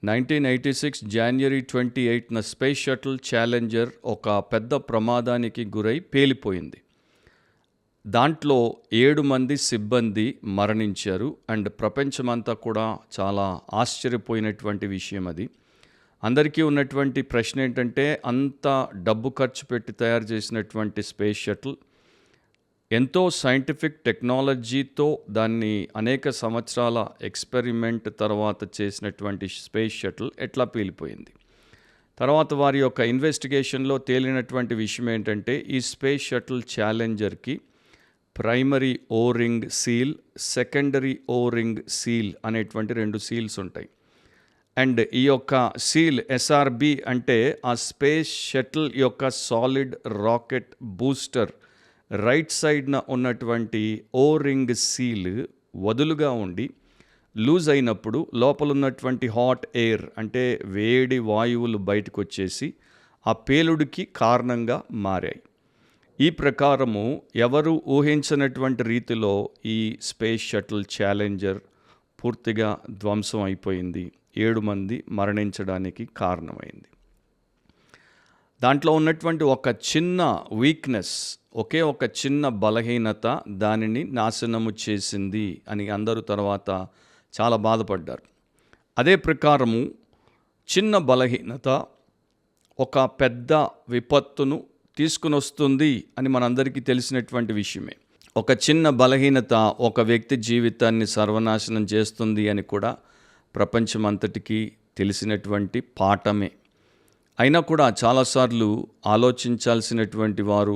1986 జనవరి 28న space shuttle challenger ఒక పెద్ద ప్రమాదానికి గురై పేలిపోయింది. దాంట్లో 7 మంది సిబ్బంది మరణించారు. అండ్ ప్రపంచమంతా కూడా చాలా ఆశ్చర్యపోయినటువంటి విషయం అది. అందరికీ ఉన్నటువంటి ప్రశ్న ఏంటంటే, అంత డబ్బు ఖర్చు పెట్టి తయారు చేసినటువంటి స్పేస్ షటిల్ ఎంతో సైంటిఫిక్ టెక్నాలజీతో దాన్ని అనేక సంవత్సరాల ఎక్స్పెరిమెంట్ తర్వాత చేసినటువంటి స్పేస్ షటిల్ ఎట్లా పేలిపోయింది. తర్వాత వారి యొక్క ఇన్వెస్టిగేషన్లో తేలినటువంటి విషయం ఏంటంటే, ఈ స్పేస్ షటిల్ ఛాలెంజర్కి ప్రైమరీ ఓ రింగ్ సీల్, సెకండరీ ఓ రింగ్ సీల్ అనేటువంటి 2 సీల్స్ ఉంటాయి. అండ్ ఈ యొక్క సీల్ ఎస్ఆర్బి అంటే ఆ స్పేస్ షటిల్ యొక్క సాలిడ్ రాకెట్ బూస్టర్ రైట్ సైడ్న ఉన్నటువంటి ఓ రింగ్ సీల్ వదులుగా ఉండి లూజ్ అయినప్పుడు లోపల ఉన్నటువంటి హాట్ ఎయిర్ అంటే వేడి వాయువులు బయటకు వచ్చేసి ఆ పేలుడికి కారణంగా మారాయి. ఈ ప్రకారము ఎవరు ఊహించినటువంటి రీతిలో ఈ స్పేస్ షటిల్ ఛాలెంజర్ పూర్తిగా ధ్వంసం అయిపోయింది. 7 మంది మరణించడానికి కారణమైంది. దాంట్లో ఉన్నటువంటి ఒక చిన్న వీక్నెస్, ఒకే ఒక చిన్న బలహీనత దానిని నాశనము చేసింది అని అందరూ తర్వాత చాలా బాధపడ్డారు. అదే ప్రకారము చిన్న బలహీనత ఒక పెద్ద విపత్తును తీసుకుని వస్తుంది అని మనందరికీ తెలిసినటువంటి విషయమే. ఒక చిన్న బలహీనత ఒక వ్యక్తి జీవితాన్ని సర్వనాశనం చేస్తుంది అని కూడా ప్రపంచమంతటికీ తెలిసినటువంటి పాఠమే. అయినా కూడా చాలాసార్లు ఆలోచించాల్సినటువంటి వారు,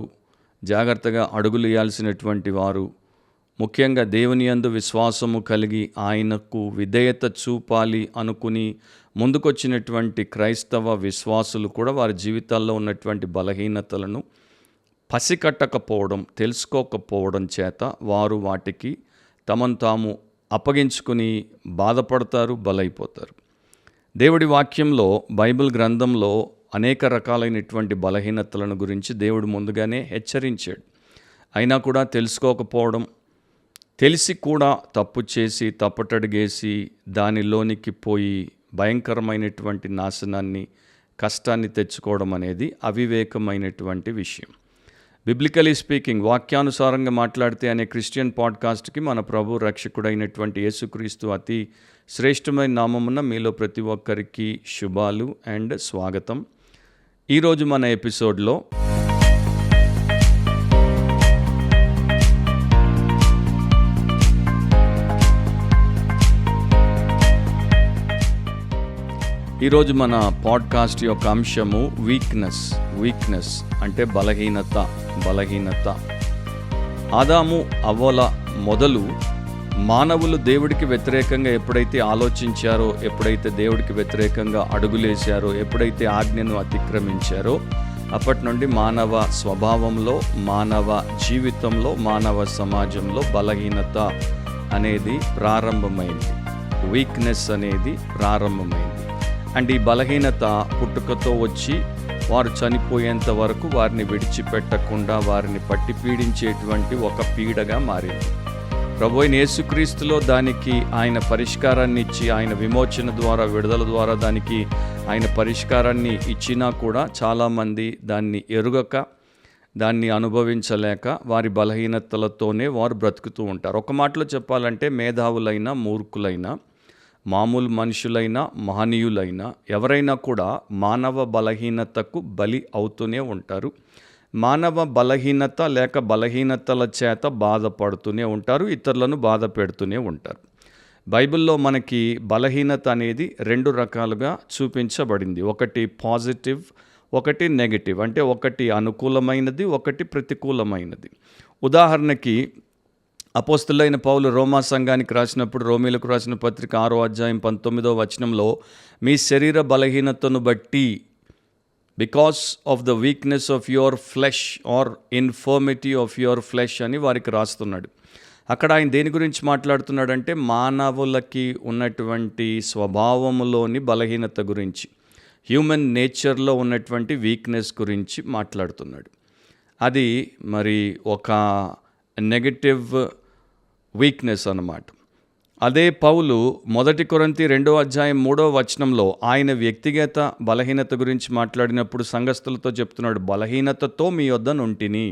జాగ్రత్తగా అడుగులు వేయాల్సినటువంటి వారు, ముఖ్యంగా దేవుని యందు విశ్వాసము కలిగి ఆయనకు విధేయత చూపాలి అనుకుని ముందుకొచ్చినటువంటి క్రైస్తవ విశ్వాసులు కూడా వారి జీవితాల్లో ఉన్నటువంటి బలహీనతలను పసికట్టకపోవడం, తెలుసుకోకపోవడం చేత వారు వాటికి తమను తాము అప్పగించుకుని బాధపడతారు, బలైపోతారు. దేవుడి వాక్యంలో, బైబిల్ గ్రంథంలో అనేక రకాలైనటువంటి బలహీనతలను గురించి దేవుడు ముందుగానే హెచ్చరించాడు. అయినా కూడా తెలుసుకోకపోవడం, తెలిసి కూడా తప్పు చేసి తప్పటడుగేసి దానిలోనికి పోయి భయంకరమైనటువంటి నాశనాన్ని, కష్టాన్ని తెచ్చుకోవడం అనేది అవివేకమైనటువంటి విషయం. బిబ్లికలీ స్పీకింగ్, వాక్యానుసారంగా మాట్లాడితే అనే క్రిస్టియన్ పాడ్కాస్ట్కి మన ప్రభు రక్షకుడైనటువంటి యేసుక్రీస్తు అతి శ్రేష్టమైన నామమున మీలో ప్రతి ఒక్కరికి శుభాలు అండ్ స్వాగతం. ఈరోజు మన ఎపిసోడ్లో ఈరోజు మన పాడ్కాస్ట్ యొక్క అంశము వీక్నెస్ అంటే బలహీనత. ఆదాము అవ్వల మొదలు మానవులు దేవుడికి వ్యతిరేకంగా ఎప్పుడైతే ఆలోచించారో, ఎప్పుడైతే దేవుడికి వ్యతిరేకంగా అడుగులేశారో, ఎప్పుడైతే ఆజ్ఞను అతిక్రమించారో, అప్పటి నుండి మానవ స్వభావంలో, మానవ జీవితంలో, మానవ సమాజంలో బలహీనత అనేది ప్రారంభమైంది. వీక్నెస్ అనేది ప్రారంభమైంది. అండ్ ఈ బలహీనత పుట్టుకతో వచ్చి వారు చనిపోయేంత వరకు వారిని విడిచిపెట్టకుండా వారిని పట్టి పీడించేటువంటి ఒక పీడగా మారింది. ప్రభువైన యేసుక్రీస్తులో దానికి ఆయన పరిష్కారాన్ని ఇచ్చి, ఆయన విమోచన ద్వారా, విడుదల ద్వారా దానికి ఆయన పరిష్కారాన్ని ఇచ్చినా కూడా చాలామంది దాన్ని ఎరుగక, దాన్ని అనుభవించలేక వారి బలహీనతలతోనే వారు బ్రతుకుతూ ఉంటారు. ఒక మాటలో చెప్పాలంటే మేధావులైనా, మూర్ఖులైనా, మామూలు మనుషులైనా, మహనీయులైనా ఎవరైనా కూడా మానవ బలహీనతకు బలి అవుతూనే ఉంటారు. మానవ బలహీనత లేక బలహీనతల చేత బాధపడుతూనే ఉంటారు, ఇతరులను బాధ పెడుతూనే ఉంటారు. బైబిల్లో మనకి బలహీనత అనేది 2 రకాలుగా చూపించబడింది. ఒకటి పాజిటివ్, ఒకటి నెగటివ్. అంటే ఒకటి అనుకూలమైనది, ఒకటి ప్రతికూలమైనది. ఉదాహరణకి అపోస్తలుడైన పౌలు రోమా సంఘానికి రాసినప్పుడు, రోమీలకు రాసిన పత్రిక 6వ అధ్యాయం 19వ వచనంలో, మీ శరీర బలహీనతను బట్టి, because of the weakness of your flesh or infirmity of your flesh అని వారికి రాస్తున్నాడు. అక్కడ ఆయన దేని గురించి మాట్లాడుతున్నాడంటే, మానవులకి ఉన్నటువంటి స్వభావములోని బలహీనత గురించి, హ్యూమన్ నేచర్లో ఉన్నటువంటి వీక్నెస్ గురించి మాట్లాడుతున్నాడు. అది మరి ఒక నెగటివ్ వీక్నెస్ అన్నమాట. అదే పౌలు 1 కొరింథీ 2:3 ఆయన వ్యక్తిగత బలహీనత గురించి మాట్లాడినప్పుడు సంఘస్థులతో చెప్తున్నాడు, బలహీనతతో మీ యొద్ద నుంటిని.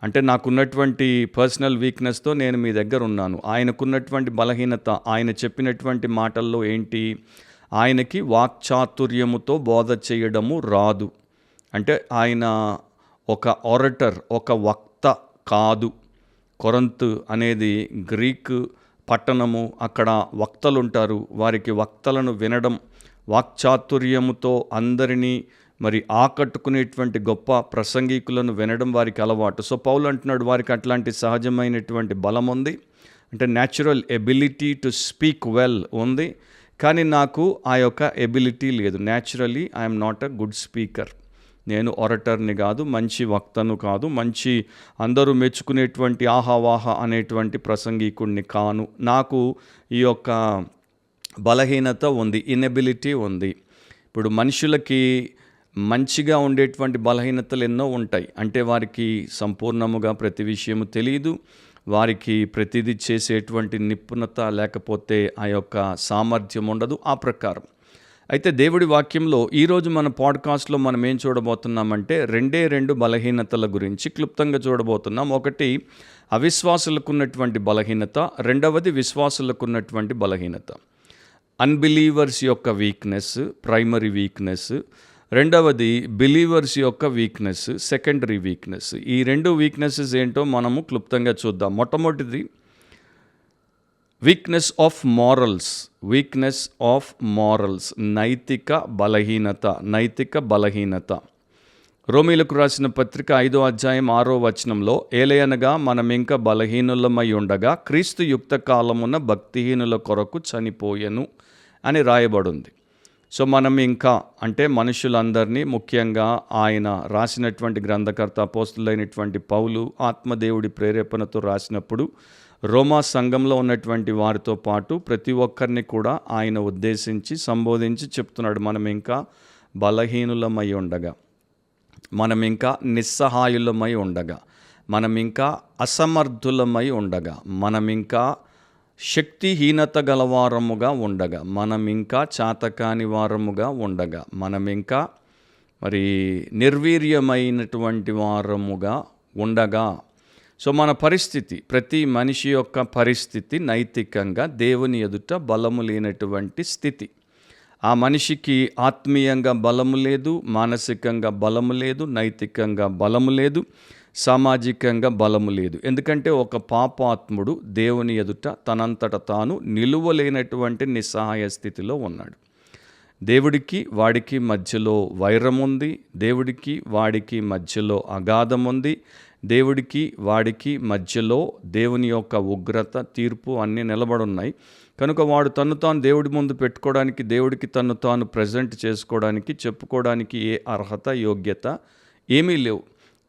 అంటే నాకున్నటువంటి పర్సనల్ వీక్నెస్తో నేను మీ దగ్గర ఉన్నాను. ఆయనకున్నటువంటి బలహీనత, ఆయన చెప్పినటువంటి మాటల్లో ఏంటి, ఆయనకి వాక్చాతుర్యముతో బోధ చేయడము రాదు. అంటే ఆయన ఒక ఆరటర్, ఒక వక్త కాదు. కొరంతు అనేది గ్రీక్ పట్టణము, అక్కడ వక్తలు ఉంటారు. వారికి వక్తలను వినడం, వాక్చాతుర్యముతో అందరినీ మరి ఆకట్టుకునేటువంటి గొప్ప ప్రసంగికులను వినడం వారికి అలవాటు. సో పౌలు అంటున్నాడు, వారికి అట్లాంటి సహజమైనటువంటి బలం ఉంది, అంటే natural ability to speak well ఉంది. కానీ నాకు ఆ యొక్క ఎబిలిటీ లేదు. Naturally I'm not a good speaker. నేను ఒరటర్ని కాదు, మంచి వక్తను కాదు, మంచి అందరూ మెచ్చుకునేటువంటి ఆహావాహ అనేటువంటి ప్రసంగికుడిని కాను. నాకు ఈ యొక్క బలహీనత ఉంది, ఇన్ఎబిలిటీ ఉంది. ఇప్పుడు మనుషులకి మంచిగా ఉండేటువంటి బలహీనతలు ఎన్నో ఉంటాయి. అంటే వారికి సంపూర్ణముగా ప్రతి విషయము తెలియదు, వారికి ప్రతిదీ చేసేటువంటి నిపుణత లేకపోతే ఆ యొక్క సామర్థ్యం ఉండదు, ఆ ప్రకారం. అయితే దేవుడి వాక్యంలో ఈరోజు మన పాడ్కాస్ట్లో మనం ఏం చూడబోతున్నామంటే రెండు బలహీనతల గురించి క్లుప్తంగా చూడబోతున్నాం. ఒకటి అవిశ్వాసులకు ఉన్నటువంటి బలహీనత, రెండవది విశ్వాసులకు ఉన్నటువంటి బలహీనత. అన్బిలీవర్స్ యొక్క వీక్నెస్, ప్రైమరీ వీక్నెస్. రెండవది బిలీవర్స్ యొక్క వీక్నెస్, సెకండరీ వీక్నెస్. ఈ రెండు వీక్నెసెస్ ఏంటో మనము క్లుప్తంగా చూద్దాం. మొట్టమొదటిది వీక్నెస్ ఆఫ్ మారల్స్, నైతిక బలహీనత. రోమీలకు రాసిన పత్రిక 5:6 ఏలయనగా మనమింక బలహీనులమై ఉండగా క్రీస్తు యుక్త కాలమున భక్తిహీనుల కొరకు చనిపోయెను అని రాయబడింది. సో మనం ఇంకా అంటే మనుషులందరినీ, ముఖ్యంగా ఆయన రాసినటువంటి గ్రంథకర్త అపోస్తులైనటువంటి పౌలు ఆత్మదేవుడి ప్రేరేపణతో రాసినప్పుడు రోమా సంఘంలో ఉన్నటువంటి వారితో పాటు ప్రతి ఒక్కరిని కూడా ఆయన ఉద్దేశించి సంబోధించి చెప్తున్నాడు, మనం ఇంకా బలహీనులమై ఉండగా, మనం ఇంకా నిస్సహాయులమై ఉండగా, మనం ఇంకా అసమర్థులమై ఉండగా, మనం ఇంకా శక్తిహీనత గలవారముగా ఉండగా, మనం ఇంకా చాతకాని వారముగా ఉండగా, మనం ఇంకా మరి నిర్వీర్యమైనటువంటి వారముగా ఉండగా. సో మన పరిస్థితి, ప్రతి మనిషి యొక్క పరిస్థితి నైతికంగా దేవుని ఎదుట బలము లేనటువంటి స్థితి. ఆ మనిషికి ఆత్మీయంగా బలము లేదు, మానసికంగా బలము లేదు, నైతికంగా బలము లేదు, సామాజికంగా బలము లేదు. ఎందుకంటే ఒక పాపాత్ముడు దేవుని ఎదుట తనంతట తాను నిలువలేనటువంటి నిస్సహాయ స్థితిలో ఉన్నాడు. దేవుడికి వాడికి మధ్యలో వైరం ఉంది, దేవుడికి వాడికి మధ్యలో అగాధం ఉంది, దేవుడికి వాడికి మధ్యలో దేవుని యొక్క ఉగ్రత, తీర్పు అన్నీ నిలబడున్నాయి. కనుక వాడు తను తాను దేవుడి ముందు పెట్టుకోవడానికి, దేవుడికి తను తాను ప్రజెంట్ చేసుకోవడానికి, చెప్పుకోవడానికి ఏ అర్హత, యోగ్యత ఏమీ లేవు.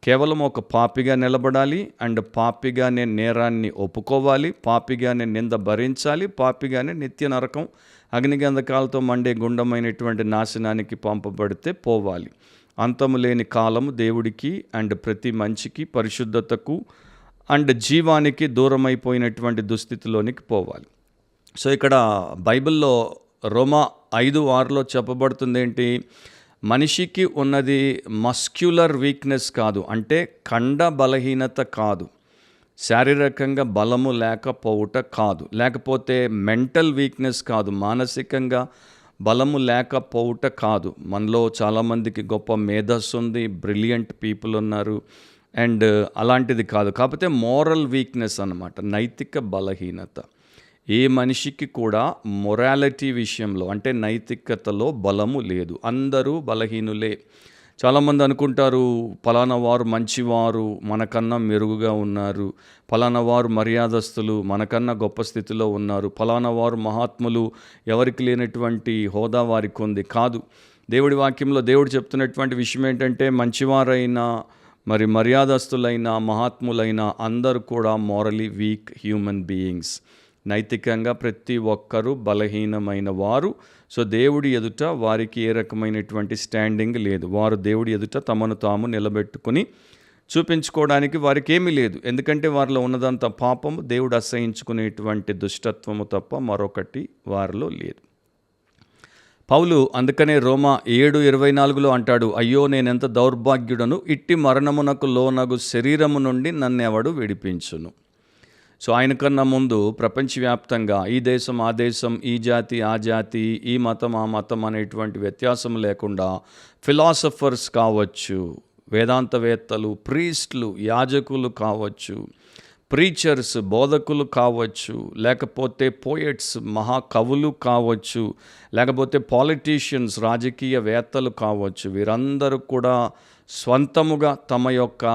కేవలం ఒక పాపిగా నిలబడాలి, అండ్ పాపిగానే నేరాన్ని ఒప్పుకోవాలి, పాపిగానే నింద భరించాలి, పాపిగానే నిత్య నరకం అగ్నిగంధకాలతో మండే గుండమైనటువంటి నాశనానికి పంపబడితే పోవాలి. అంతము లేని కాలము దేవుడికి అండ్ ప్రతి మంచికి, పరిశుద్ధతకు అండ్ జీవానికి దూరమైపోయినటువంటి దుస్థితిలోనికి పోవాలి. సో ఇక్కడ బైబిల్లో రోమా 5:6 చెప్పబడుతుంది ఏంటి, మనిషికి ఉన్నది మస్క్యులర్ వీక్నెస్ కాదు, అంటే కండ బలహీనత కాదు, శారీరకంగా బలము లేకపోవుట కాదు, లేకపోతే మెంటల్ వీక్నెస్ కాదు, మానసికంగా బలము లేకపోవుట కాదు. మనలో చాలామందికి గొప్ప మేధస్సు ఉంది, బ్రిలియంట్ పీపుల్ ఉన్నారు, అండ్ అలాంటిది కాదు. కాకపోతే మోరల్ వీక్నెస్ అన్నమాట, నైతిక బలహీనత. ఏ మనిషికి కూడా మొరాలిటీ విషయంలో, అంటే నైతికతలో బలము లేదు. అందరూ బలహీనులే. చాలామంది అనుకుంటారు, పలానా వారు మంచివారు, మనకన్నా మెరుగుగా ఉన్నారు, పలానా వారు మర్యాదస్తులు, మనకన్నా గొప్ప స్థితిలో ఉన్నారు, పలానా వారు మహాత్ములు, ఎవరికి లేనటువంటి హోదా వారికి ఉంది. కాదు, దేవుడి వాక్యంలో దేవుడు చెప్తున్నటువంటి విషయం ఏంటంటే, మంచివారైనా మరి మర్యాదస్తులైన మహాత్ములైన అందరూ కూడా మోరలీ వీక్ హ్యూమన్ బీయింగ్స్. నైతికంగా ప్రతి ఒక్కరూ బలహీనమైన వారు. సో దేవుడి ఎదుట వారికి ఏ రకమైనటువంటి స్టాండింగ్ లేదు. వారు దేవుడి ఎదుట తమను తాము నిలబెట్టుకుని చూపించుకోవడానికి వారికి ఏమీ లేదు. ఎందుకంటే వారిలో ఉన్నదంతా పాపము, దేవుడు అసహించుకునేటువంటి దుష్టత్వము తప్ప మరొకటి వారిలో లేదు. పౌలు అందుకనే రోమా 7:24 అంటాడు, అయ్యో నేనెంత దౌర్భాగ్యుడను, ఇట్టి మరణమునకు లోనగు శరీరము నుండి నన్నెవడు విడిపించును. సో ఆయనకన్నా ముందు ప్రపంచవ్యాప్తంగా ఈ దేశం ఆ దేశం, ఈ జాతి ఆ జాతి, ఈ మతం ఆ మతం అనేటువంటి వ్యత్యాసం లేకుండా ఫిలాసఫర్స్ కావచ్చు, వేదాంతవేత్తలు, ప్రీస్టులు, యాజకులు కావచ్చు, ప్రీచర్స్, బోధకులు కావచ్చు, లేకపోతే పోయెట్స్, మహాకవులు కావచ్చు, లేకపోతే పాలిటీషియన్స్, రాజకీయవేత్తలు కావచ్చు, వీరందరూ కూడా స్వంతముగా తమ యొక్క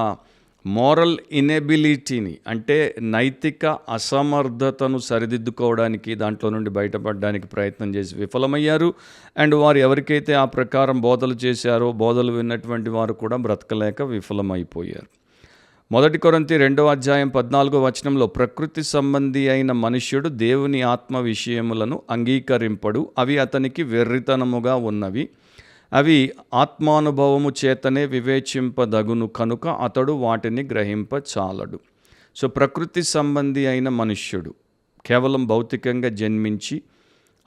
మోరల్ ఇనెబిలిటీని, అంటే నైతిక అసమర్థతను సరిదిద్దుకోవడానికి, దాంట్లో నుండి బయటపడడానికి ప్రయత్నం చేసి విఫలమయ్యారు. అండ్ వారు ఎవరికైతే ఆ ప్రకారం బోధలు చేశారో, బోధలు విన్నటువంటి వారు కూడా బ్రతకలేక విఫలమైపోయారు. 1 కొరింథీ 2:14 ప్రకృతి సంబంధి అయిన మనుష్యుడు దేవుని ఆత్మ విషయములను అంగీకరింపడు, అవి అతనికి వెర్రితనముగా ఉన్నవి, అవి ఆత్మానుభవము చేతనే వివేచింపదగును కనుక అతడు వాటిని గ్రహింపచాలడు. సో ప్రకృతి సంబంధి అయిన మనుష్యుడు కేవలం భౌతికంగా జన్మించి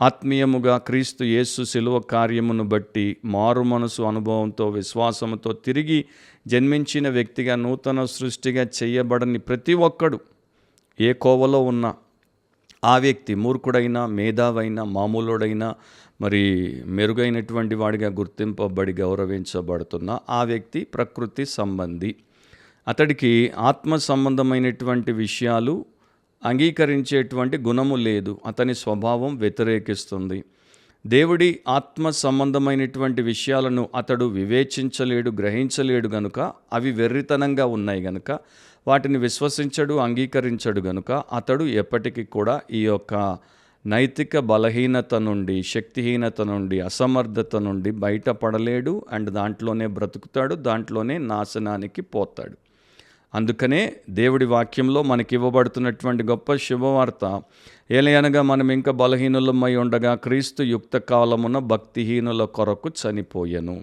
ఆత్మీయముగా క్రీస్తు యేసు శిలువ కార్యమును బట్టి మారు మనసు అనుభవంతో, విశ్వాసముతో తిరిగి జన్మించిన వ్యక్తిగా, నూతన సృష్టిగా చేయబడని ప్రతి ఒక్కడు ఏ కోవలో ఉన్నా ఆ వ్యక్తి మూర్ఖుడైనా, మేధావైనా, మామూలుడైనా, మరి మెరుగైనటువంటి వాడిగా గుర్తింపబడి గౌరవించబడుతున్న ఆ వ్యక్తి ప్రకృతి సంబంధి. అతడికి ఆత్మ సంబంధమైనటువంటి విషయాలు అంగీకరించేటువంటి గుణము లేదు, అతని స్వభావం వ్యతిరేకిస్తుంది. దేవుడి ఆత్మ సంబంధమైనటువంటి విషయాలను అతడు వివేచించలేడు, గ్రహించలేడు గనుక, అవి వెర్రితనంగా ఉన్నాయి గనుక వాటిని విశ్వసించడు, అంగీకరించడు గనుక అతడు ఎప్పటికీ కూడా ఈ యొక్క నైతిక బలహీనత నుండి, శక్తిహీనత నుండి, అసమర్థత నుండి బయటపడలేడు. అండ్ దాంట్లోనే బ్రతుకుతాడు, దాంట్లోనే నాశనానికి పోతాడు. అందుకనే దేవుడి వాక్యంలో మనకి ఇవ్వబడుతున్నటువంటి గొప్ప శుభవార్త, ఏలయనగా మనం ఇంకా బలహీనులమై ఉండగా క్రీస్తు యుక్త కాలమున భక్తిహీనుల కొరకు చనిపోయెను.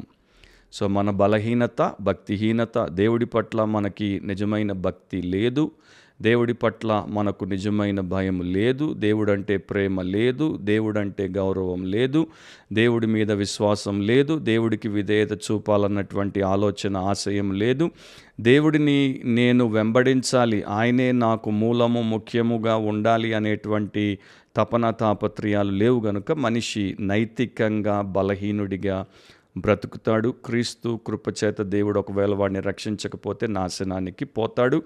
సో మన బలహీనత, భక్తిహీనత, దేవుడి పట్ల మనకి నిజమైన భక్తి లేదు, దేవుడి పట్ల మనకు నిజమైన భయం లేదు, దేవుడంటే ప్రేమ లేదు, దేవుడంటే గౌరవం లేదు, దేవుడి మీద విశ్వాసం లేదు, దేవుడికి విధేయత చూపాలన్నటువంటి ఆలోచన, ఆశయం లేదు, దేవుడిని నేను వెంబడించాలి, ఆయనే నాకు మూలము, ముఖ్యముగా ఉండాలి అనేటువంటి తపన, తాపత్రయాలు లేవు గనుక మనిషి నైతికంగా బలహీనుడిగా బ్రతుకుతాడు. క్రీస్తు కృపచేత దేవుడు ఒకవేళ వాడిని రక్షించకపోతే నాశనానికి పోతాడు.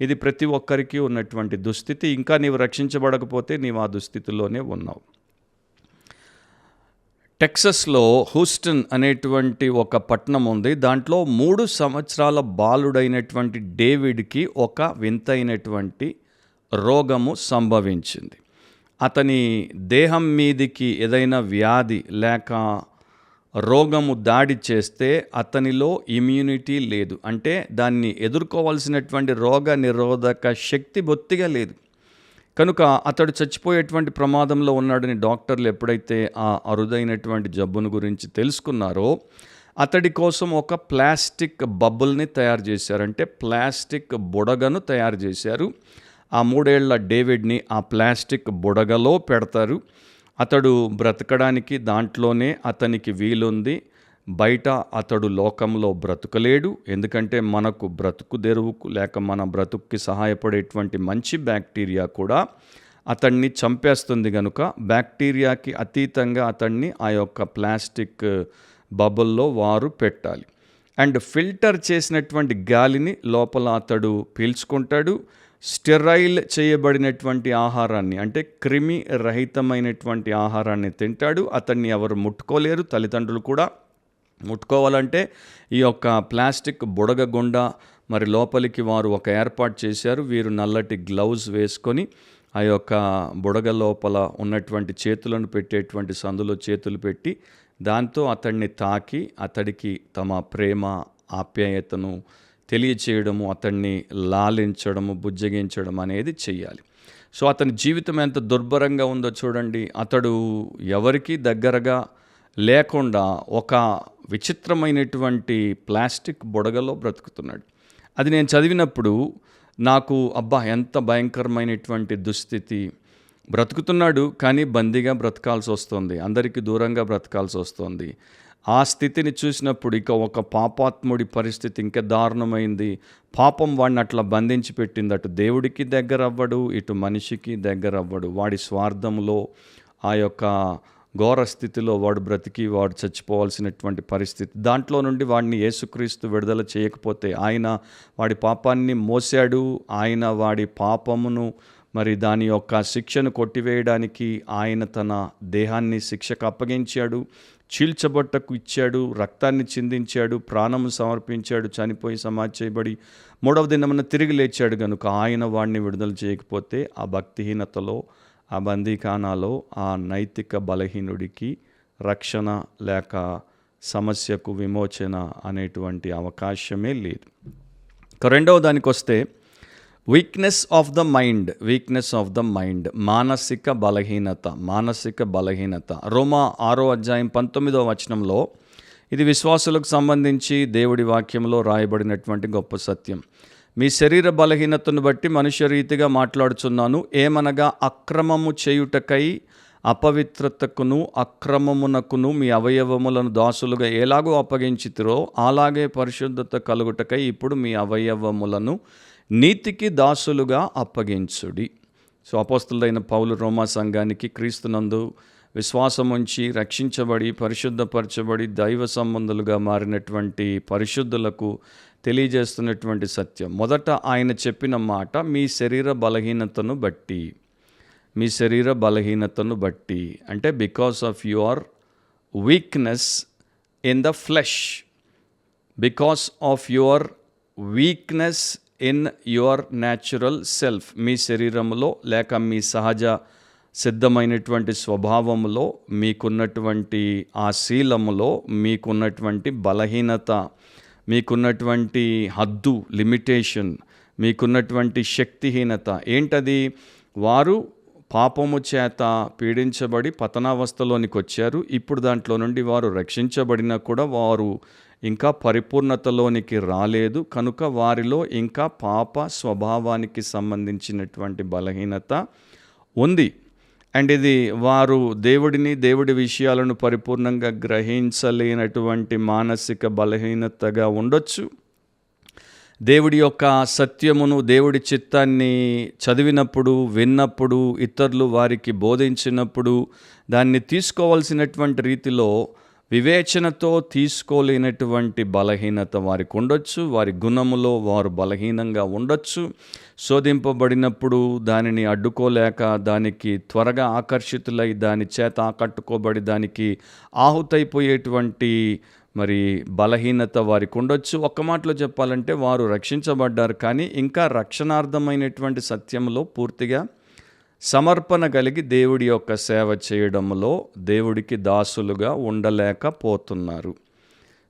ఇది ప్రతి ఒక్కరికి ఉన్నటువంటి దుస్థితి. ఇంకా నీవు రక్షించబడకపోతే నీవు ఆ దుస్థితిలోనే ఉన్నావు. టెక్సస్లో హూస్టన్ అనేటువంటి ఒక పట్టణం ఉంది. దాంట్లో 3 సంవత్సరాల బాలుడైనటువంటి డేవిడ్కి ఒక వింతైనటువంటి రోగము సంభవించింది. అతని దేహం మీదికి ఏదైనా వ్యాధి లేక రోగము దాడి చేస్తే అతనిలో ఇమ్యూనిటీ లేదు, అంటే దాన్ని ఎదుర్కోవాల్సినటువంటి రోగ నిరోధక శక్తి బొత్తిగా లేదు. కనుక అతడు చచ్చిపోయేటువంటి ప్రమాదంలో ఉన్నాడని డాక్టర్లు ఎప్పుడైతే ఆ అరుదైనటువంటి జబ్బును గురించి తెలుసుకున్నారో, అతడి కోసం ఒక ప్లాస్టిక్ బబుల్ని తయారు చేశారు, అంటే ప్లాస్టిక్ బుడగను తయారు చేశారు. ఆ 3 ఏళ్ల డేవిడ్ని ఆ ప్లాస్టిక్ బుడగలో పెడతారు. అతడు బ్రతకడానికి దాంట్లోనే అతనికి వీలుంది, బయట అతడు లోకంలో బ్రతకలేడు. ఎందుకంటే మనకు బ్రతుకు తెరువుకు లేక మన బ్రతుక్కి సహాయపడేటువంటి మంచి బ్యాక్టీరియా కూడా అతన్ని చంపేస్తుంది కనుక బ్యాక్టీరియాకి అతీతంగా అతన్ని ఆ యొక్క ప్లాస్టిక్ బబుల్లో వారు పెట్టాలి. అండ్ ఫిల్టర్ చేసినటువంటి గాలిని లోపల అతడు పీల్చుకుంటాడు. స్టెరైల్ చేయబడినటువంటి ఆహారాన్ని, అంటే క్రిమి రహితమైనటువంటి ఆహారాన్ని తింటాడు. అతన్ని ఎవరు ముట్టుకోలేరు, తల్లిదండ్రులు కూడా ముట్టుకోవాలంటే ఈ యొక్క ప్లాస్టిక్ బుడగ గుండా మరి లోపలికి వారు ఒక ఏర్పాటు చేశారు. వీరు నల్లటి గ్లౌజ్ వేసుకొని ఆ యొక్క బుడగ లోపల ఉన్నటువంటి చేతులను పెట్టేటువంటి సందులో చేతులు పెట్టి దాంతో అతన్ని తాకి అతడికి తమ ప్రేమ, ఆప్యాయతను తెలియచేయడము, అతన్ని లాలించడము, బుజ్జగించడం అనేది చెయ్యాలి. సో అతని జీవితం ఎంత దుర్భరంగా ఉందో చూడండి. అతడు ఎవరికి దగ్గరగా లేకుండా ఒక విచిత్రమైనటువంటి ప్లాస్టిక్ బుడగలో బ్రతుకుతున్నాడు. అది నేను చదివినప్పుడు నాకు అబ్బా ఎంత భయంకరమైనటువంటి దుస్థితి, బ్రతుకుతున్నాడు కానీ బందీగా బ్రతకాల్సి వస్తుంది, అందరికీ దూరంగా బ్రతకాల్సి వస్తుంది. ఆ స్థితిని చూసినప్పుడు ఇక ఒక పాపాత్ముడి పరిస్థితి ఇంకా దారుణమైంది. పాపం వాడిని అట్లా బంధించి పెట్టింది. అటు దేవుడికి దగ్గర అవ్వడు, ఇటు మనిషికి దగ్గర అవ్వడు. వాడి స్వార్థంలో ఆ యొక్క ఘోర స్థితిలో వాడు బ్రతికి వాడు చచ్చిపోవాల్సినటువంటి పరిస్థితి. దాంట్లో నుండి వాడిని యేసుక్రీస్తు విడుదల చేయకపోతే, ఆయన వాడి పాపాన్ని మోసాడు, ఆయన వాడి పాపమును మరి దాని యొక్క శిక్షను కొట్టివేయడానికి ఆయన తన దేహాన్ని శిక్షకు అప్పగించాడు, చీల్చబొట్టకు ఇచ్చాడు, రక్తాన్ని చిందించాడు, ప్రాణము సమర్పించాడు, చనిపోయి సమాధి చేయబడి మూడవ దినమున తిరిగి లేచాడు. కనుక ఆయన వాడిని విడుదల చేయకపోతే ఆ భక్తిహీనతలో, ఆ బందీఖానాలో ఆ నైతిక బలహీనుడికి రక్షణ లేక సమస్యకు విమోచన అనేటువంటి అవకాశమే లేదు. ఇక రెండవ దానికి వస్తే వీక్నెస్ ఆఫ్ ద మైండ్, మానసిక బలహీనత. రోమా 6వ అధ్యాయం 19వ వచనంలో ఇది విశ్వాసులకు సంబంధించి దేవుడి వాక్యంలో రాయబడినటువంటి గొప్ప సత్యం. మీ శరీర బలహీనతను బట్టి మనుష్య రీతిగా మాట్లాడుచున్నాను, ఏమనగా అక్రమము చేయుటకై అపవిత్రతకును అక్రమమునకును మీ అవయవములను దాసులుగా ఎలాగో అప్పగించితిరో అలాగే పరిశుద్ధత కలుగుటకై ఇప్పుడు మీ అవయవములను నీతికి దాసులుగా అప్పగించుడి. సో అపోస్తలుడైన పౌలు రోమా సంఘానికి క్రీస్తునందు విశ్వాసముంచి రక్షించబడి పరిశుద్ధపరచబడి దైవ సంబంధులుగా మారినటువంటి పరిశుద్ధులకు తెలియజేస్తున్నటువంటి సత్యం. మొదట ఆయన చెప్పిన మాట మీ శరీర బలహీనతను బట్టి అంటే because of your weakness in the flesh, in your natural self, మీ శరీరంలో లేక మీ సహజ సిద్ధమైనటువంటి స్వభావంలో మీకున్నటువంటి ఆ శీలములో మీకున్నటువంటి బలహీనత, మీకున్నటువంటి హద్దు, లిమిటేషన్, మీకున్నటువంటి శక్తిహీనత ఏంటది? వారు పాపము చేత పీడించబడి పతనావస్థలోనికి వచ్చారు. ఇప్పుడు దాంట్లో నుండి వారు రక్షించబడినా కూడా వారు ఇంకా పరిపూర్ణతలోనికి రాలేదు. కనుక వారిలో ఇంకా పాప స్వభావానికి సంబంధించినటువంటి బలహీనత ఉంది. అండ్ ఇది వారు దేవుడి విషయాలను పరిపూర్ణంగా గ్రహించలేనటువంటి మానసిక బలహీనతగా ఉండొచ్చు. దేవుడి యొక్క సత్యమును, దేవుడి చిత్తాన్ని చదివినప్పుడు, విన్నప్పుడు, ఇతరులు వారికి బోధించినప్పుడు దాన్ని తీసుకోవాల్సినటువంటి రీతిలో వివేచనతో తీసుకోలేనటువంటి బలహీనత వారికి ఉండొచ్చు. వారి గుణములో వారు బలహీనంగా ఉండొచ్చు. శోధింపబడినప్పుడు దానిని అడ్డుకోలేక దానికి త్వరగా ఆకర్షితులై దాని చేత ఆకట్టుకోబడి దానికి ఆహుతైపోయేటువంటి మరి బలహీనత వారికి ఉండొచ్చు. ఒక్క మాటలో చెప్పాలంటే వారు రక్షించబడ్డారు కానీ ఇంకా రక్షణార్థమైనటువంటి సత్యంలో పూర్తిగా సమర్పణ కలిగి దేవుడి యొక్క సేవ చేయడంలో దేవుడికి దాసులుగా ఉండలేకపోతున్నారు.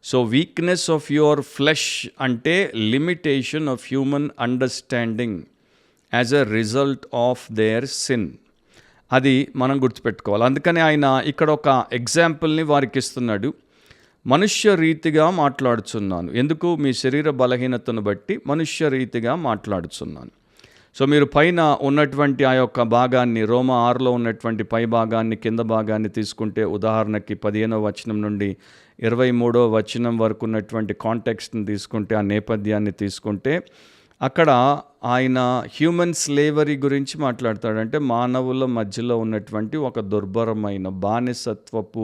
So weakness of your flesh అంటే limitation of human understanding as a result of their sin. అది మనం గుర్తుపెట్టుకోవాలి. అందుకని ఆయన ఇక్కడ ఒక ఎగ్జాంపుల్ని వారికి ఇస్తున్నాడు. మనుష్య రీతిగా మాట్లాడుచున్నాను. ఎందుకు? మీ శరీర బలహీనతను బట్టి మనుష్య రీతిగా మాట్లాడుచున్నాను. సో మీరు పైన ఉన్నటువంటి ఆ యొక్క భాగాన్ని, రోమా 6లో ఉన్నటువంటి పై భాగాన్ని, కింద భాగాన్ని తీసుకుంటే, ఉదాహరణకి 15వ వచనం నుండి 23వ వచనం వరకు ఉన్నటువంటి కాంటెక్స్ట్ని తీసుకుంటే, ఆ నేపథ్యాన్ని తీసుకుంటే, అక్కడ ఆయన హ్యూమన్ స్లేవరీ గురించి మాట్లాడతాడు. అంటే మానవుల మధ్యలో ఉన్నటువంటి ఒక దుర్భరమైన బానిసత్వపు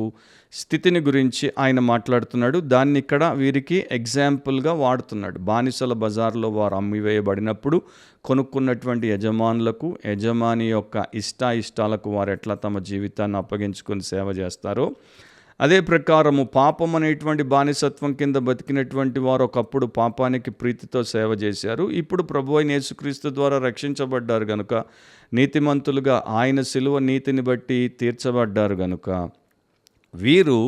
స్థితిని గురించి ఆయన మాట్లాడుతున్నాడు. దాన్ని ఇక్కడ వీరికి ఎగ్జాంపుల్గా వాడుతున్నాడు. బానిసల బజార్లో వారు అమ్మివేయబడినప్పుడు కొనుక్కున్నటువంటి యజమానులకు, యజమాని యొక్క ఇష్టాలకు వారు ఎట్లా తమ జీవితాన్ని అప్పగించుకొని సేవ చేస్తారో, అదే ప్రకారము పాపం అనేటువంటి బానిసత్వం కింద బతికినటువంటి వారు ఒకప్పుడు పాపానికి ప్రీతితో సేవ చేశారు. ఇప్పుడు ప్రభువైన యేసుక్రీస్తు ద్వారా రక్షించబడ్డారు గనుక, నీతిమంతులుగా ఆయన శిలువ నీతిని బట్టి తీర్చబడ్డారు గనుక వీరు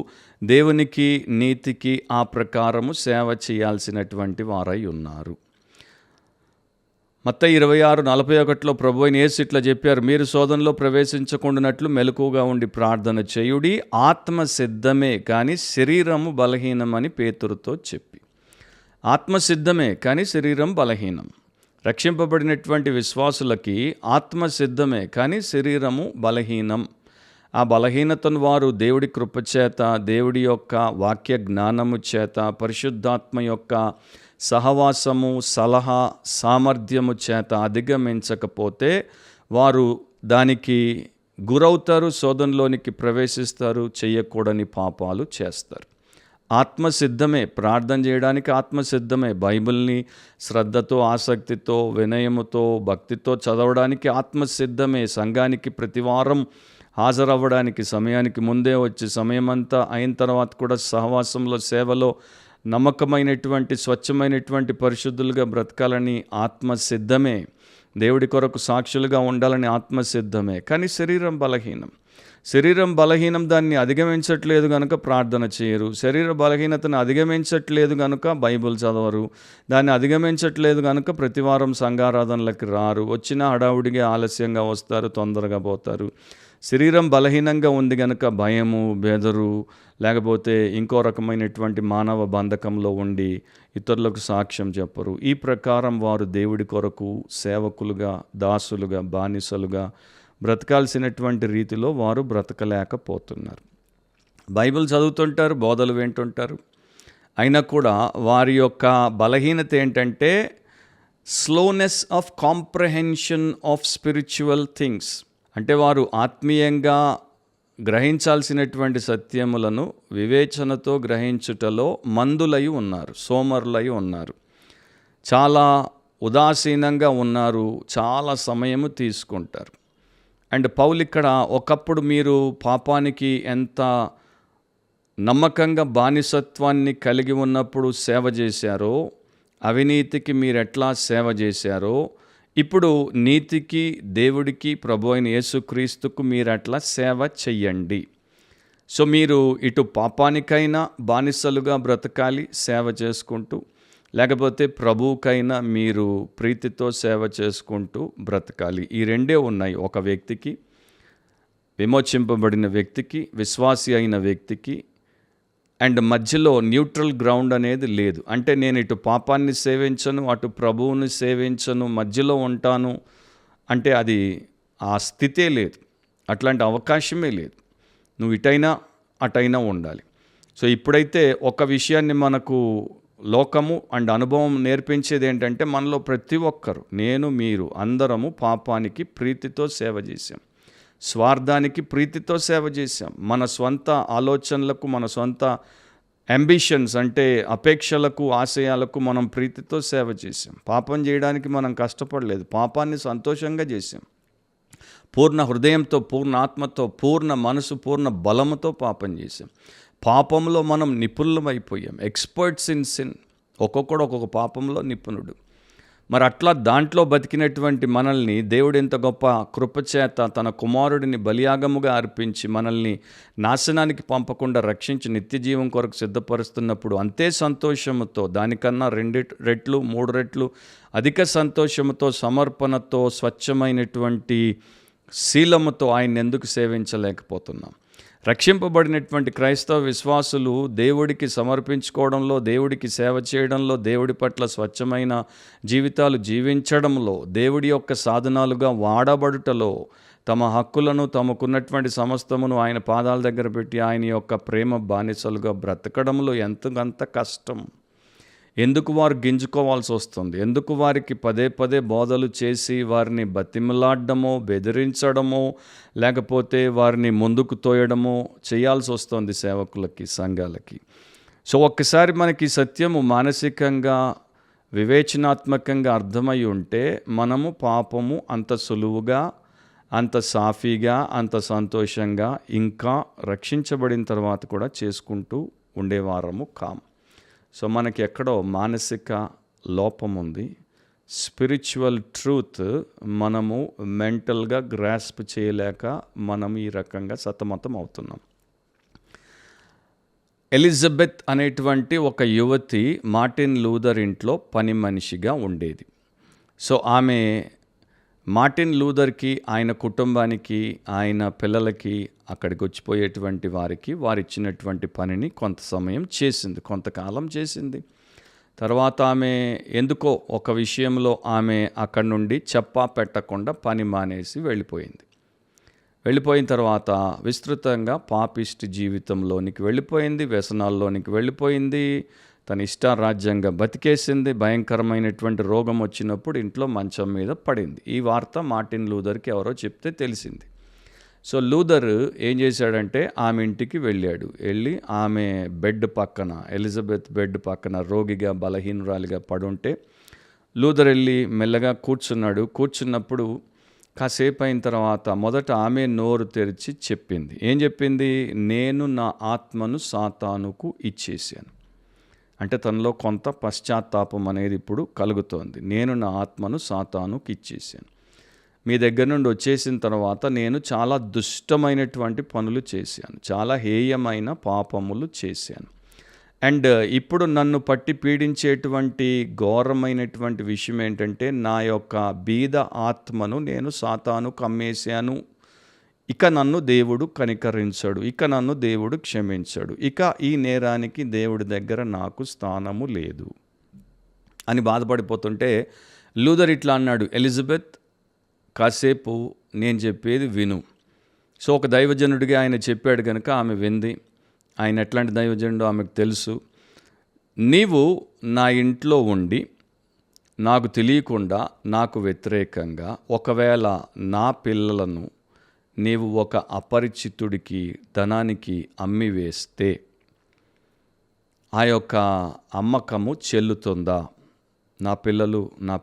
దేవునికి, నీతికి ఆ ప్రకారము సేవ చేయాల్సినటువంటి వారై ఉన్నారు. మత్తయి 26:41 ప్రభువైన యేసు ఇట్లా చెప్పారు, మీరు శోధనలో ప్రవేశించకుండానట్లు మెలకువగా ఉండి ప్రార్థన చేయుడి, ఆత్మ సిద్ధమే కానీ శరీరము బలహీనమని పేతురుతో చెప్పి. ఆత్మ సిద్ధమే కానీ శరీరం బలహీనం. రక్షింపబడినటువంటి విశ్వాసులకి ఆత్మ సిద్ధమే కానీ శరీరము బలహీనం. ఆ బలహీనతను వారు దేవుడి కృపచేత, దేవుడి యొక్క వాక్య జ్ఞానము చేత, పరిశుద్ధాత్మ యొక్క సహవాసము, సలహా, సామర్థ్యము చేత అధిగమించకపోతే వారు దానికి గురవుతారు, శోధనలోనికి ప్రవేశిస్తారు, చేయకూడని పాపాలు చేస్తారు. ఆత్మసిద్ధమే, ప్రార్థన చేయడానికి ఆత్మసిద్ధమే, బైబిల్ని శ్రద్ధతో, ఆసక్తితో, వినయముతో, భక్తితో చదవడానికి ఆత్మసిద్ధమే, సంఘానికి ప్రతివారం హాజరవ్వడానికి సమయానికి ముందే వచ్చి సమయమంతా అయిన తర్వాత కూడా సహవాసంలో, సేవలో నమ్మకమైనటువంటి, స్వచ్ఛమైనటువంటి పరిశుద్ధులుగా బ్రతకాలని ఆత్మసిద్ధమే, దేవుడి కొరకు సాక్షులుగా ఉండాలని ఆత్మసిద్ధమే. కానీ శరీరం బలహీనం. శరీరం బలహీనం, దాన్ని అధిగమించట్లేదు కనుక ప్రార్థన చేయరు. శరీర బలహీనతను అధిగమించట్లేదు కనుక బైబిల్ చదవరు. దాన్ని అధిగమించట్లేదు కనుక ప్రతివారం సంఘారాధనలకు రారు. వచ్చిన హడావుడిగా ఆలస్యంగా వస్తారు, తొందరగా పోతారు. శరీరం బలహీనంగా ఉంది కనుక భయము, బెదరు, లేకపోతే ఇంకో రకమైనటువంటి మానవ బంధకంలో ఉండి ఇతరులకు సాక్ష్యం చెప్పరు. ఈ ప్రకారం వారు దేవుడి కొరకు సేవకులుగా, దాసులుగా, బానిసలుగా బ్రతకాల్సినటువంటి రీతిలో వారు బ్రతకలేకపోతున్నారు. బైబిల్ చదువుతుంటారు, బోధలు వింటుంటారు, అయినా కూడా వారి యొక్క బలహీనత ఏంటంటే slowness of comprehension of spiritual things. అంటే వారు ఆత్మీయంగా గ్రహించాల్సినటువంటి సత్యములను వివేచనతో గ్రహించుటలో మందులై ఉన్నారు, సోమరులై ఉన్నారు, చాలా ఉదాసీనంగా ఉన్నారు, చాలా సమయము తీసుకుంటారు. అండ్ పౌలు ఇక్కడ ఒకప్పుడు మీరు పాపానికి ఎంత నమ్మకంగా బానిసత్వాన్ని కలిగి ఉన్నప్పుడు సేవ చేశారో, అవినీతికి మీరు ఎట్లా సేవ చేశారో, ఇప్పుడు నీతికి, దేవుడికి, ప్రభు అయిన యేసుక్రీస్తుకు మీరు అట్లా సేవ చెయ్యండి. సో మీరు ఇటు పాపానికైనా బానిసలుగా బ్రతకాలి సేవ చేసుకుంటూ, లేకపోతే ప్రభువుకైనా మీరు ప్రీతితో సేవ చేసుకుంటూ బ్రతకాలి. ఈ రెండే ఉన్నాయి ఒక వ్యక్తికి, విమోచింపబడిన వ్యక్తికి, విశ్వాసి అయిన వ్యక్తికి. అండ్ మధ్యలో న్యూట్రల్ గ్రౌండ్ అనేది లేదు. అంటే నేను ఇటు పాపాన్ని సేవించను, అటు ప్రభువుని సేవించను, మధ్యలో ఉంటాను అంటే అది ఆ స్థితే లేదు, అట్లాంటి అవకాశమే లేదు. నువ్వు ఇటైనా అటైనా ఉండాలి. సో ఇప్పుడైతే ఒక విషయాన్ని మనకు లోకము అండ్ అనుభవం నేర్పించేది ఏంటంటే, మనలో ప్రతి ఒక్కరు, నేను, మీరు అందరము పాపానికి ప్రీతితో సేవ చేశాం, స్వార్థానికి ప్రీతితో సేవ చేశాం, మన స్వంత ఆలోచనలకు, మన సొంత అంబిషన్స్ అంటే అపేక్షలకు, ఆశయాలకు మనం ప్రీతితో సేవ చేశాం. పాపం చేయడానికి మనం కష్టపడలేదు, పాపాన్ని సంతోషంగా చేశాం. పూర్ణ హృదయంతో, పూర్ణ ఆత్మతో, పూర్ణ మనసు, పూర్ణ బలముతో పాపం చేశాం. పాపంలో మనం నిపుణులమైపోయాం, ఎక్స్పర్ట్స్ ఇన్ సిన్. ఒక్కొక్కడు ఒక్కొక్క పాపంలో నిపుణుడు. మరి అట్లా దాంట్లో బతికినటువంటి మనల్ని దేవుడు ఎంత గొప్ప కృపచేత తన కుమారుడిని బలియాగముగా అర్పించి మనల్ని నాశనానికి పంపకుండా రక్షించి నిత్యజీవం కొరకు సిద్ధపరుస్తున్నప్పుడు అంతే సంతోషముతో, దానికన్నా 2 రెట్లు 3 రెట్లు అధిక సంతోషముతో, సమర్పణతో, స్వచ్ఛమైనటువంటి శీలముతో ఆయన ఎందుకు సేవించలేకపోతున్నాం? రక్షింపబడినటువంటి క్రైస్తవ విశ్వాసులు దేవుడికి సమర్పించుకోవడంలో, దేవుడికి సేవ చేయడంలో, దేవుడి పట్ల స్వచ్ఛమైన జీవితాలు జీవించడంలో, దేవుడి యొక్క సాధనాలుగా వాడబడుటలో, తమ హక్కులను, తమకున్నటువంటి సమస్తమును ఆయన పాదాల దగ్గర పెట్టి ఆయన యొక్క ప్రేమ బానిసలుగా బ్రతకడంలో ఎంతకంత కష్టం. ఎందుకు వారు గింజుకోవాల్సి వస్తుంది? ఎందుకు వారికి పదే పదే బోధలు చేసి వారిని బతిమలాడడమో, బెదిరించడమో, లేకపోతే వారిని ముందుకు తోయడమో చేయాల్సి వస్తుంది సేవకులకి, సంఘాలకి? సో ఒక్కసారి మనకి సత్యము మానసికంగా, వివేచనాత్మకంగా అర్థమై ఉంటే మనము పాపము అంత సులువుగా, అంత సాఫీగా, అంత సంతోషంగా ఇంకా రక్షించబడిన తర్వాత కూడా చేసుకుంటూ ఉండేవారము కాం. సో మనకి ఎక్కడో మానసిక లోపం ఉంది. స్పిరిచువల్ ట్రూత్ మనము మెంటల్గా గ్రాస్ప్ చేయలేక మనం ఈ రకంగా సతమతం అవుతున్నాం. ఎలిజబెత్ అనేటువంటి ఒక యువతి మార్టిన్ లూథర్ ఇంట్లో పని మనిషిగా ఉండేది. సో ఆమె మార్టిన్ లూథర్కి, ఆయన కుటుంబానికి, ఆయన పిల్లలకి, అక్కడికి వచ్చిపోయేటువంటి వారికి వారిచ్చినటువంటి పనిని కొంత సమయం చేసింది, కొంతకాలం చేసింది. తర్వాత ఆమె ఎందుకో ఒక విషయంలో ఆమె అక్కడి నుండి చెప్పా పెట్టకుండా పని మానేసి వెళ్ళిపోయింది. వెళ్ళిపోయిన తర్వాత విస్తృతంగా పాపిష్టి జీవితంలోనికి వెళ్ళిపోయింది, వ్యసనాల్లోనికి వెళ్ళిపోయింది, తన ఇష్టారాజ్యంగా బతికేసింది. భయంకరమైనటువంటి రోగం వచ్చినప్పుడు ఇంట్లో మంచం మీద పడింది. ఈ వార్త మార్టిన్ లూథర్కి ఎవరో చెప్తే తెలిసింది. సో లూథర్ ఏం చేశాడంటే ఆమె ఇంటికి వెళ్ళి ఆమె బెడ్ పక్కన, ఎలిజబెత్ బెడ్ పక్కన రోగిగా బలహీనురాలిగా పడుంటే లూథర్ వెళ్ళి మెల్లగా కూర్చున్నప్పుడు కాసేపు అయిన తర్వాత మొదట ఆమె నోరు తెరిచి చెప్పింది. ఏం చెప్పింది? నేను నా ఆత్మను సాతానుకు ఇచ్చేసాను. అంటే తనలో కొంత పశ్చాత్తాపం అనేది ఇప్పుడు కలుగుతోంది. నేను నా ఆత్మను సాతానుకు ఇచ్చేసాను. మీ దగ్గర నుండి వచ్చేసిన తర్వాత నేను చాలా దుష్టమైనటువంటి పనులు చేశాను, చాలా హేయమైన పాపములు చేశాను. అండ్ ఇప్పుడు నన్ను పట్టి పీడించేటువంటి ఘోరమైనటువంటి విషయం ఏంటంటే నా యొక్క బీద ఆత్మను నేను సాతానుకు అమ్మేశాను. ఇక నన్ను దేవుడు కనికరించడు, ఇక నన్ను దేవుడు క్షమించడు, ఇక ఈ నేరానికి దేవుడి దగ్గర నాకు స్థానము లేదు అని బాధపడిపోతుంటే లూథర్ ఇట్లా అన్నాడు, ఎలిజబెత్ కాసేపు నేను చెప్పేది విను. సో ఒక దైవజనుడిగా ఆయన చెప్పాడు కనుక ఆమె వింది. ఆయన ఎట్లాంటి దైవజనుడో ఆమెకు తెలుసు. నీవు నా ఇంట్లో ఉండి నాకు తెలియకుండా నాకు వ్యతిరేకంగా ఒకవేళ నా పిల్లలను నీవు ఒక అపరిచితుడికి ధనానికి అమ్మివేస్తే ఆ యొక్క అమ్మకము చెల్లుతుందా? నా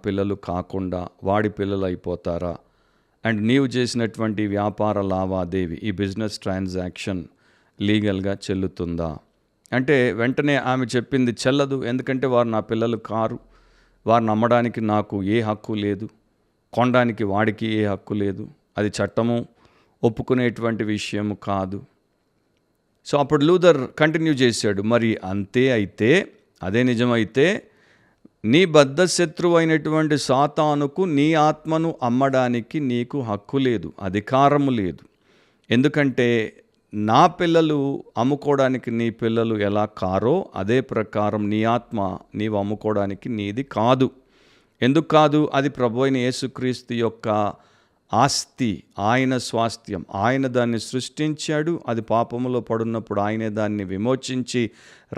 పిల్లలు కాకుండా వాడి పిల్లలు అయిపోతారా? అండ్ నీవు చేసినటువంటి వ్యాపార లావాదేవీ, ఈ బిజినెస్ ట్రాన్సాక్షన్ లీగల్గా చెల్లుతుందా అంటే వెంటనే ఆమె చెప్పింది, చెల్లదు. ఎందుకంటే వారు నా పిల్లలు కారు, వారిని అమ్మడానికి నాకు ఏ హక్కు లేదు, కొనడానికి వాడికి ఏ హక్కు లేదు, అది చట్టము ఒప్పుకునేటువంటి విషయము కాదు. సో అప్పుడు లూథర్ కంటిన్యూ చేశాడు, మరి అంతే అయితే, అదే నిజమైతే నీ బద్ధ శత్రువు అయినటువంటి సాతానుకు నీ ఆత్మను అమ్మడానికి నీకు హక్కు లేదు, అధికారము లేదు. ఎందుకంటే నా పిల్లలు అమ్ముకోవడానికి నీ పిల్లలు ఎలా కారో అదే ప్రకారం నీ ఆత్మ నీవు అమ్ముకోవడానికి నీది కాదు. ఎందుకు కాదు? అది ప్రభువైన యేసుక్రీస్తు యొక్క ఆస్తి, ఆయన స్వాస్థ్యం. ఆయన దాన్ని సృష్టించాడు. అది పాపములో పడున్నప్పుడు ఆయనే దాన్ని విమోచించి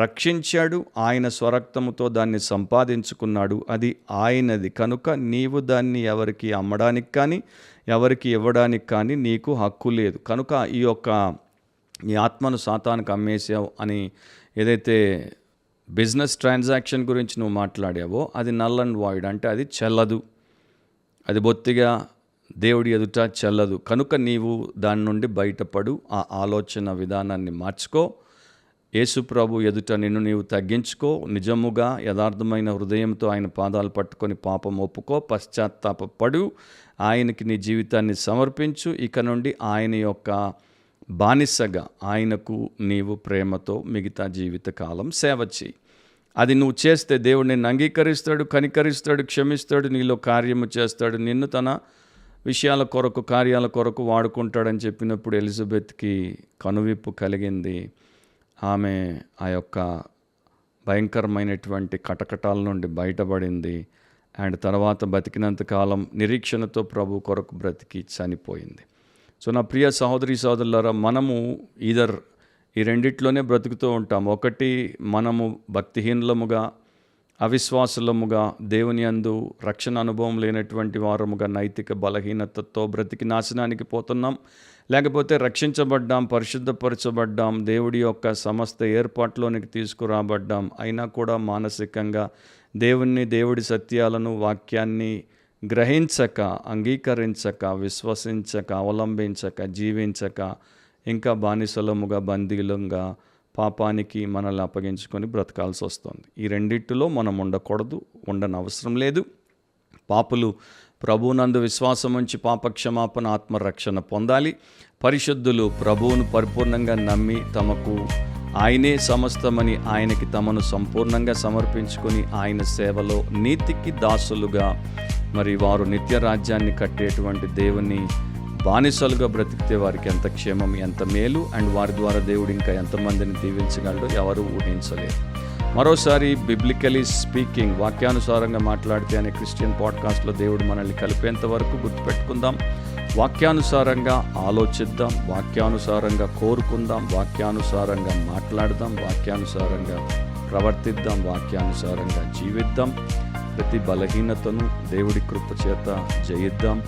రక్షించాడు. ఆయన స్వరక్తముతో దాన్ని సంపాదించుకున్నాడు. అది ఆయనది కనుక నీవు దాన్ని ఎవరికి అమ్మడానికి కానీ ఎవరికి ఇవ్వడానికి కానీ నీకు హక్కు లేదు. కనుక ఈ ఆత్మను సాతానుకు అమ్మేసావు అని ఏదైతే బిజినెస్ ట్రాన్సాక్షన్ గురించి నువ్వు మాట్లాడావో అది నల్ అండ్ వాయిడ్, అంటే అది చెల్లదు, అది బొత్తిగా దేవుడి ఎదుట చెల్లదు. కనుక నీవు దాని నుండి బయటపడు, ఆ ఆలోచన విధానాన్ని మార్చుకో, యేసు ప్రభు ఎదుట నిన్ను నీవు తగ్గించుకో, నిజముగా యథార్థమైన హృదయంతో ఆయన పాదాలు పట్టుకొని పాపం ఒప్పుకో, పశ్చాత్తాపపడు, ఆయనకి నీ జీవితాన్ని సమర్పించు. ఇక నుండి ఆయన యొక్క బానిసగా ఆయనకు నీవు ప్రేమతో మిగతా జీవితకాలం సేవ చేయి. అది నువ్వు చేస్తే దేవుడు నిన్ను అంగీకరిస్తాడు, కనికరిస్తాడు, క్షమిస్తాడు, నీలో కార్యము చేస్తాడు, నిన్ను తన విషయాల కొరకు కార్యాల కొరకు వాడుకుంటాడని చెప్పినప్పుడు ఎలిజబెత్కి కనువిప్పు కలిగింది. ఆమె ఆ యొక్క భయంకరమైనటువంటి కటకటాల నుండి బయటపడింది. అండ్ తర్వాత బతికినంతకాలం నిరీక్షణతో ప్రభు కొరకు బ్రతికి చనిపోయింది. సో నా ప్రియ సహోదరి సహోదరులారా, మనము ఈ రెండిట్లోనే బ్రతుకుతూ ఉంటాం. ఒకటి, మనము భక్తిహీనులముగా, అవిశ్వాసులముగా, దేవుని యందు రక్షణ అనుభవం లేనటువంటి వారముగా, నైతిక బలహీనతతో బ్రతికి నాశనానికి పోతున్నాం. లేకపోతే రక్షించబడ్డాం, పరిశుద్ధపరచబడ్డాం, దేవుడి యొక్క సమస్త ఏర్పాట్లోనికి తీసుకురాబడ్డాం, అయినా కూడా మానసికంగా దేవుడి సత్యాలను, వాక్యాన్ని గ్రహించక, అంగీకరించక, విశ్వసించక, అవలంబించక, జీవించక, ఇంకా బానిసలముగా, బందీలంగా పాపానికి మనల్ని అప్పగించుకొని బ్రతకాల్సి వస్తుంది. ఈ రెండిటిలో మనం ఉండనవసరం లేదు. పాపులు ప్రభువునందు విశ్వాసం ఉంచి పాపక్షమాపణ, ఆత్మరక్షణ పొందాలి. పరిశుద్ధులు ప్రభువును పరిపూర్ణంగా నమ్మి తమకు ఆయనే సమస్తమని ఆయనకి తమను సంపూర్ణంగా సమర్పించుకొని ఆయన సేవలో నీతికి దాసులుగా మరి వారు నిత్య రాజ్యాన్ని కట్టేటువంటి దేవుని బానిసలుగా బ్రతికితే వారికి ఎంత క్షేమం, ఎంత మేలు, అండ్ వారి ద్వారా దేవుడు ఇంకా ఎంతమందిని దీవించగలడో ఎవరు ఊహించలేరు. మరోసారి బిబ్లికలీ స్పీకింగ్, వాక్యానుసారంగా మాట్లాడితే అనే క్రిస్టియన్ పాడ్కాస్ట్లో దేవుడు మనల్ని కలిపేంత వరకు గుర్తుపెట్టుకుందాం. వాక్యానుసారంగా ఆలోచిద్దాం, వాక్యానుసారంగా కోరుకుందాం, వాక్యానుసారంగా మాట్లాడదాం, వాక్యానుసారంగా ప్రవర్తిద్దాం, వాక్యానుసారంగా జీవిద్దాం. ప్రతి బలహీనతను దేవుడి కృప చేత జయిద్దాం,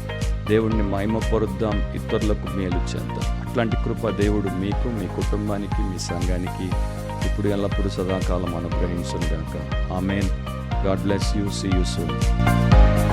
దేవుడిని మహిమపరుద్దాం, ఇతరులకు మేలు చేద్దాం. అట్లాంటి కృప దేవుడు మీకు, మీ కుటుంబానికి, మీ సంఘానికి ఇప్పుడు ఎల్లప్పుడూ సదాకాలం అనుగ్రహించును గాక. Amen. God bless you. See you soon.